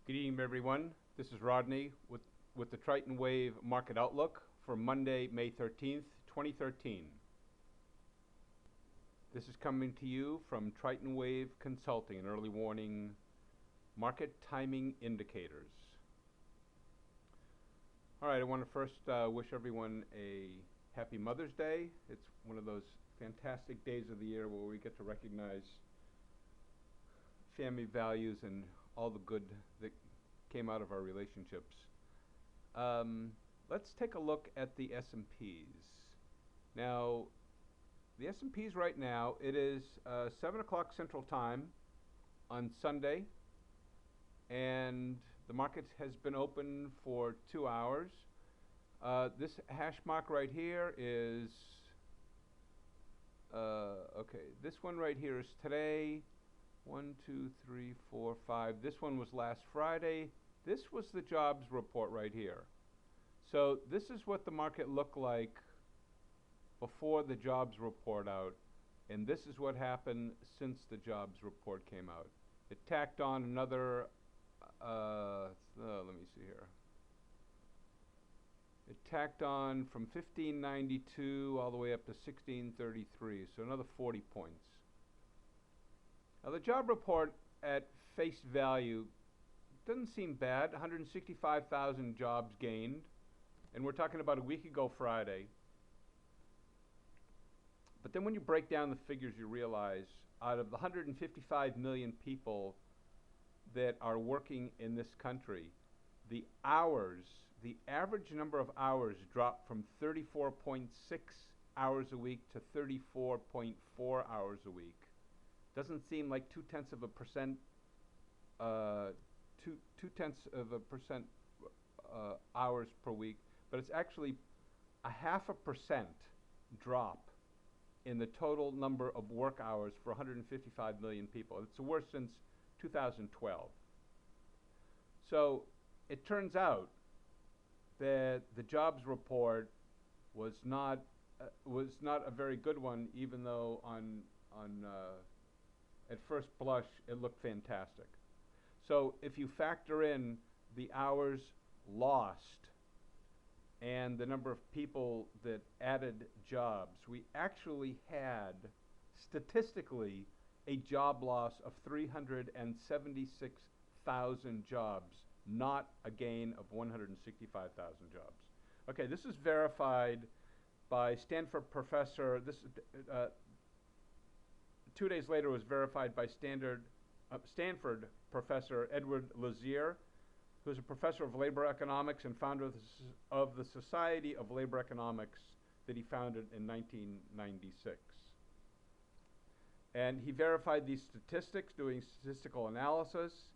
Good evening, everyone. This is Rodney with the Triton Wave Market Outlook for Monday, May 13th, 2013. This is coming to you from Triton Wave Consulting, an early warning market timing indicators. All right, I want to first wish everyone a happy Mother's Day. It's one of those fantastic days of the year where we get to recognize family values and all the good that came out of our relationships. Let's take a look at the S&Ps. Now, the S&Ps right now, it is 7 o'clock Central Time on Sunday, and the market has been open for 2 hours. This hash mark right here is, okay, this one right here is today. 1, 2, 3, 4, 5. This one was last Friday. This was the jobs report right here. So this is what the market looked like before the jobs report out, and this is what happened since the jobs report came out. It tacked on another, let me see here. It tacked on from 1592 all the way up to 1633, so another 40 points. Now, the job report at face value doesn't seem bad. 165,000 jobs gained, and we're talking about a week ago Friday. But then when you break down the figures, you realize out of the 155 million people that are working in this country, the hours, the average number of hours dropped from 34.6 hours a week to 34.4 hours a week. Doesn't seem like 0.2%, 0.2% hours per week, but it's actually a 0.5% drop in the total number of work hours for 155 million people. It's the worst since 2012. So it turns out that the jobs report was not a very good one, even though at first blush, it looked fantastic. So if you factor in the hours lost and the number of people that added jobs, we actually had, statistically, a job loss of 376,000 jobs, not a gain of 165,000 jobs. Okay, this is verified by Stanford professor. 2 days later, was verified by Stanford professor Edward Lazier, who's a professor of labor economics and founder of the Society of Labor Economics that he founded in 1996. And he verified these statistics doing statistical analysis,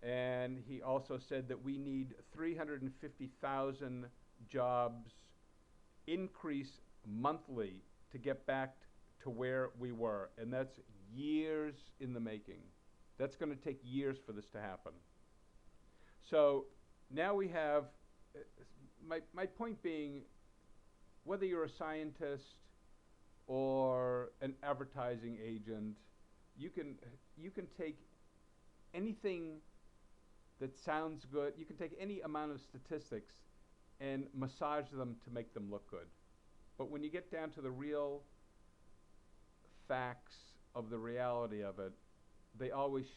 and he also said that we need 350,000 jobs increase monthly to get back to where we were, and that's years in the making. That's going to take years for this to happen. So now we have, my point being, whether you're a scientist or an advertising agent, you can take anything that sounds good, you can take any amount of statistics and massage them to make them look good. But when you get down to the real facts of the reality of it, they always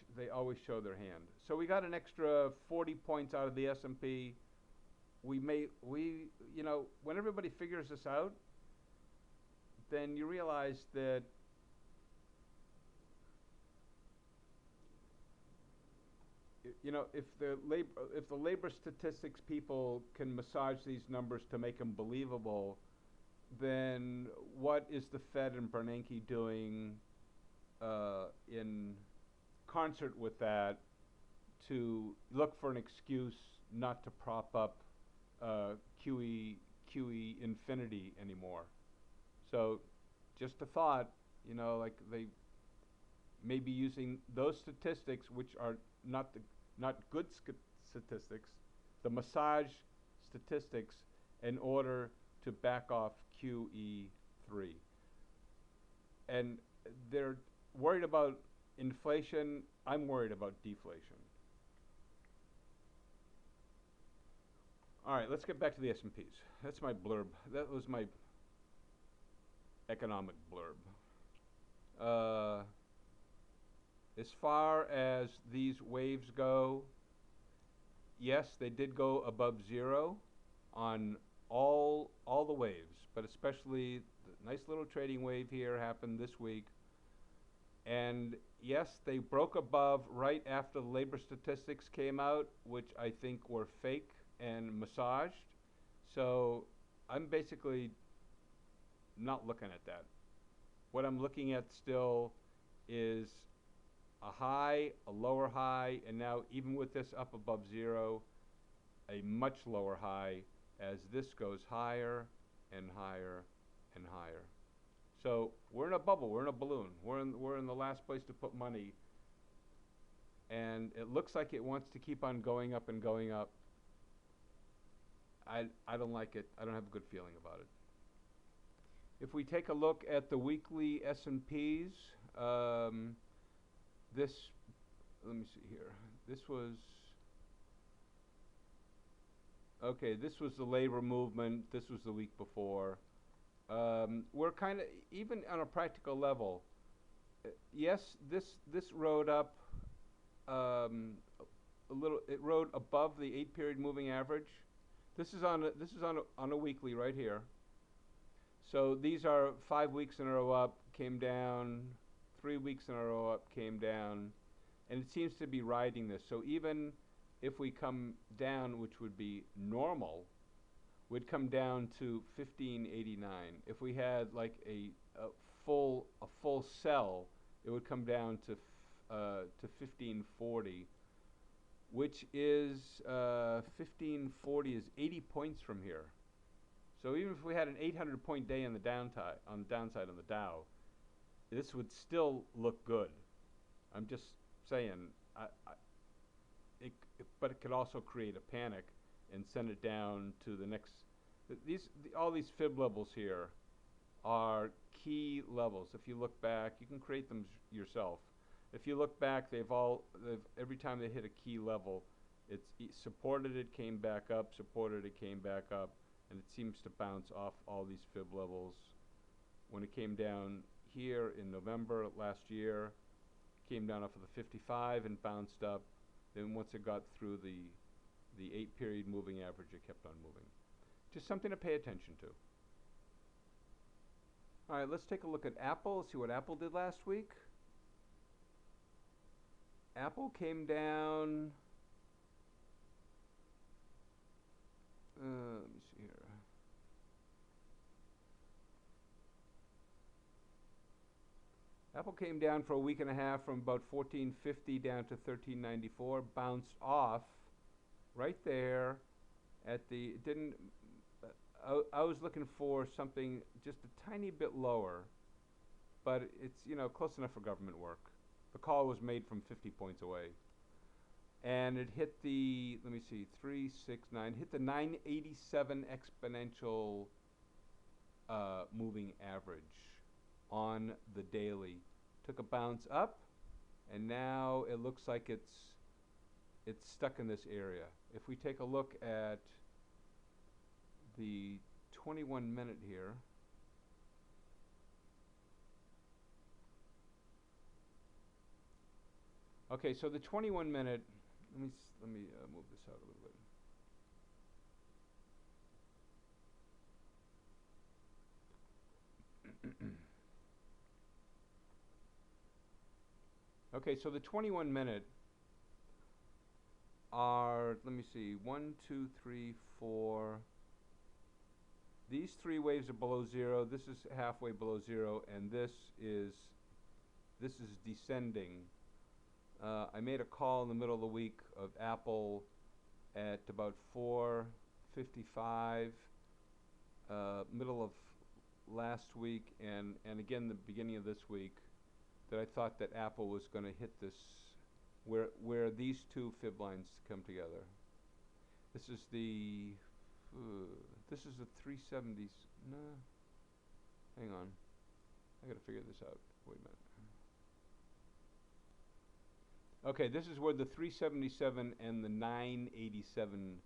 show their hand. So we got an extra 40 points out of the S&P. When everybody figures this out, then you realize that if the labor statistics people can massage these numbers to make them believable, then what is the Fed and Bernanke doing in concert with that to look for an excuse not to prop up QE infinity anymore? So just a thought, like they may be using those statistics, which are not good statistics, the massage statistics, in order to back off QE3. And they're worried about inflation. I'm worried about deflation. All right, let's get back to the S&Ps. That's my blurb. That was my economic blurb. As far as these waves go, yes, they did go above zero on all the waves, but especially the nice little trading wave here happened this week. And yes, they broke above right after the labor statistics came out, which I think were fake and massaged. So I'm basically not looking at that. What I'm looking at still is a high, a lower high, and now even with this up above zero, a much lower high as this goes higher and higher and higher. So we're in a bubble, we're in a balloon, we're in the last place to put money, and it looks like it wants to keep on going up and going up. I don't like it. I don't have a good feeling about it. If we take a look at the weekly S&Ps, this, let me see here. This was, okay, this was the labor movement. This was the week before. We're kind of, even on a practical level, yes, this rode up a little, it rode above the 8-period moving average. This is on a weekly right here. So these are 5 weeks in a row up, came down, 3 weeks in a row up, came down, and it seems to be riding this. So even if we come down, which would be normal, we'd come down to 1589. If we had like a full sell, it would come down to 1540, which is 1540 is 80 points from here. So even if we had an 800-point day on the downside on the Dow, this would still look good. I'm just saying, but it could also create a panic and send it down to the next. All these fib levels here are key levels. If you look back, you can create them yourself. If you look back, every time they hit a key level, it's supported it, came back up, supported it, came back up, and it seems to bounce off all these fib levels. When it came down here in November last year, came down off of the 55 and bounced up. Then once it got through the 8-period moving average, it kept on moving. Just something to pay attention to. All right, let's take a look at Apple, see what Apple did last week. Apple came down, let me see here. Apple came down for a week and a half from about 1450 down to 1394, bounced off right there at the, didn't, I was looking for something just a tiny bit lower, but it's, you know, close enough for government work. The call was made from 50 points away. And it hit the, let me see, 369, hit the 987 exponential moving average on the daily. Took a bounce up, and now it looks like it's stuck in this area. If we take a look at the 21-minute here, okay, so the 21-minute, let me move this out a little bit. Okay, so the 21-minute are, let me see, 1, 2, 3, 4. These 3 waves are below zero. This is halfway below zero, and this is descending. I made a call in the middle of the week of Apple at about 4:55, middle of last week, and again the beginning of this week, that I thought that Apple was going to hit this, where these two fib lines come together. This is the 370s. No, hang on, I got to figure this out. Wait a minute. Okay, this is where the 377 and the 987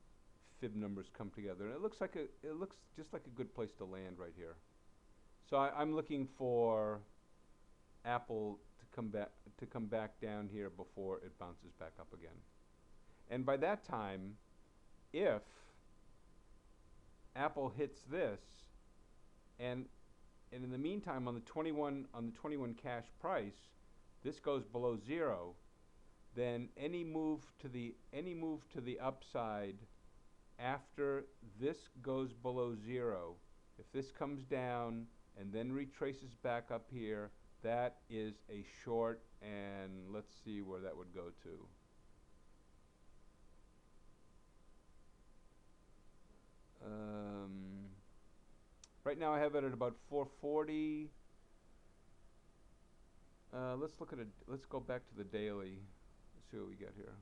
fib numbers come together. And it looks just like a good place to land right here. So I'm looking for Apple to come back down here before it bounces back up again. And by that time, if Apple hits this, and in the meantime on the 21 cash price, this goes below 0, then any move to the upside after this goes below 0, if this comes down and then retraces back up here, that is a short, and let's see where that would go to. Right now I have it at about 440. Let's go back to the daily. Let's see what we get here.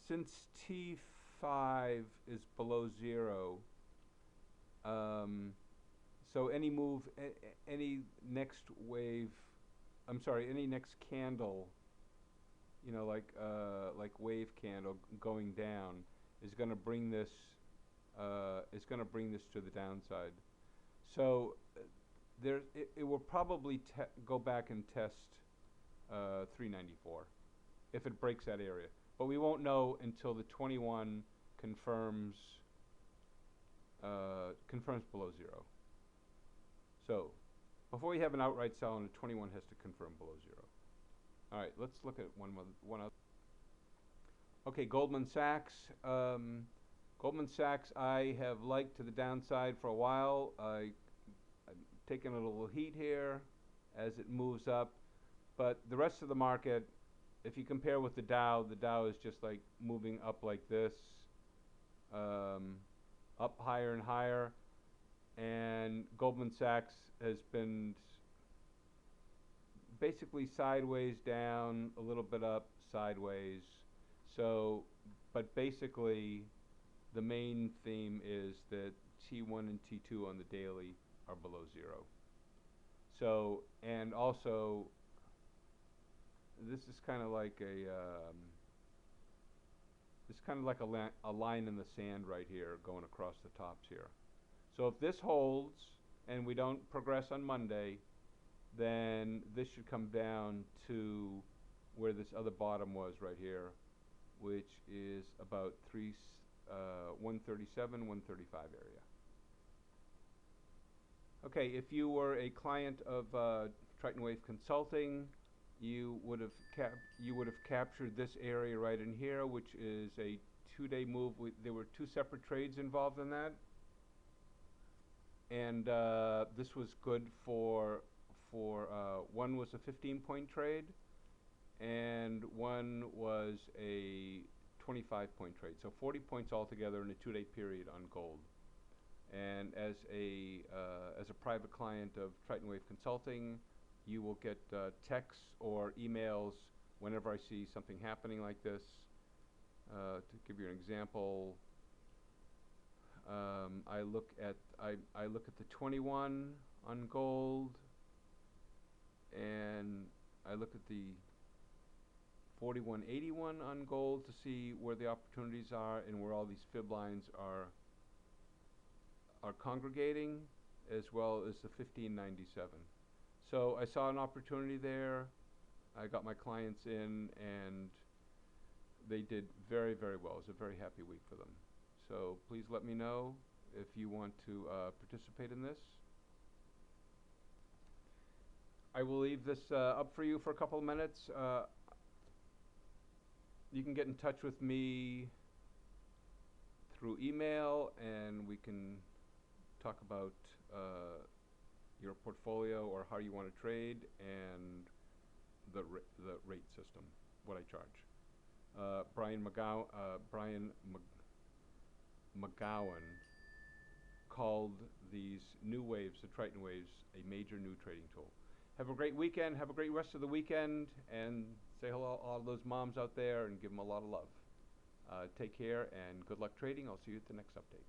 Since T5 is below 0, so any move, any next wave, any next candle, you know, like wave candle going down, is going to bring this to the downside. So it will probably go back and test 394 if it breaks that area. But we won't know until the 21 confirms below 0. So before you have an outright sell, and the 21 has to confirm below 0. All right, let's look at one other. Okay, Goldman Sachs. Goldman Sachs I have liked to the downside for a while. I'm taking a little heat here as it moves up. But the rest of the market, if you compare with the Dow is just like moving up like this, up higher and higher. And Goldman Sachs has been basically sideways down, a little bit up, sideways. So, but basically the main theme is that T1 and T2 on the daily are below 0. So, and also this is kind of like a line in the sand right here going across the tops here. So if this holds and we don't progress on Monday, then this should come down to where this other bottom was right here, which is about 137, 135 area. Okay, if you were a client of Triton Wave Consulting, you would have captured this area right in here, which is a 2-day move. There were 2 separate trades involved in that, and this was good for one was a 15-point trade, and one was a 25-point trade. So 40 points altogether in a 2-day period on gold. And as a private client of Triton Wave Consulting, you will get texts or emails whenever I see something happening like this. To give you an example, I look at the 21 on gold, and I look at the 4181 on gold to see where the opportunities are and where all these fib lines are congregating, as well as the 1597. So I saw an opportunity there. I got my clients in, and they did very, very well. It was a very happy week for them. So please let me know if you want to participate in this. I will leave this up for you for a couple of minutes. You can get in touch with me through email, and we can talk about your portfolio or how you want to trade and the rate system, what I charge. Brian McGowan called these new waves, the Triton waves, a major new trading tool. Have a great weekend. Have a great rest of the weekend, and say hello to all those moms out there and give them a lot of love. Take care and good luck trading. I'll see you at the next update.